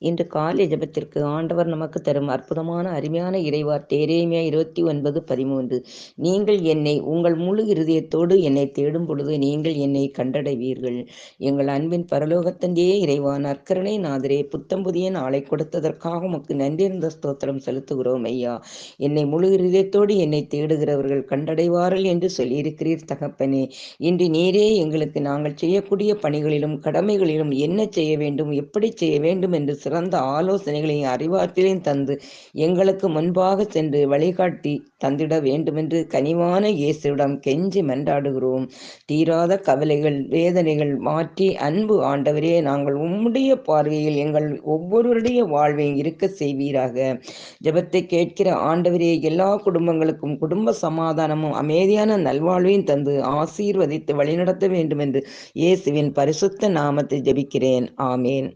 இன்று காலை ஜெபத்திற்கு ஆண்டவர் நமக்கு தரும் அற்புதமான அருமையான இறைவார்த்தை எரேமியா 29:13. நீங்கள் என்னை உங்கள் முழு இருதயத்தோடு என்னை தேடும் பொழுது நீங்கள் என்னை கண்டடைவீர்கள். எங்கள் அன்பின் பரலோகத்தந்தையே இறைவா, நற்கருணை நாதரே, புத்தம் புதிய நாளை கொடுத்ததற்காக உமக்கு நன்றியிருந்த ஸ்தோத்திரம் செலுத்துகிறோம் ஐயா. என்னை முழு இருதயத்தோடு என்னை தேடுகிறவர்கள் கண்டடைவார்கள் என்று சொல்லியிருக்கிறீர் தகப்பனே. இன்று நீரே எங்களுக்கு நாங்கள் செய்யக்கூடிய பணிகளிலும் கடமைகளிலும் என்ன செய்ய வேண்டும், எப்படி செய்ய வேண்டும் என்று சிறந்த ஆலோசனைகளையும் அறிவாற்றலையும் தந்து எங்களுக்கு முன்பாக சென்று வழிகாட்டி தந்திட வேண்டுமென்று கனிவான இயேசுவிடம் கெஞ்சி மன்றாடுகிறோம். தீராத கவலைகள் வேதனைகள் மாற்றி அன்பு ஆண்டவரே, நாங்கள் உம்முடைய பார்வையில் எங்கள் ஒவ்வொருவருடைய வாழ்வையும் இருக்க செய்வீராக. ஜெபத்தை கேட்கிற ஆண்டவரே, எல்லா குடும்பங்களுக்கும் குடும்ப சமாதானமும் அமைதியான நல்வாழ்வையும் தந்து ஆசீர்வதித்து வழிநடத்த வேண்டும் என்று இயேசுவின் பரிசுத்த நாமத்தில் ஜெபிக்கிறேன். ஆமேன்.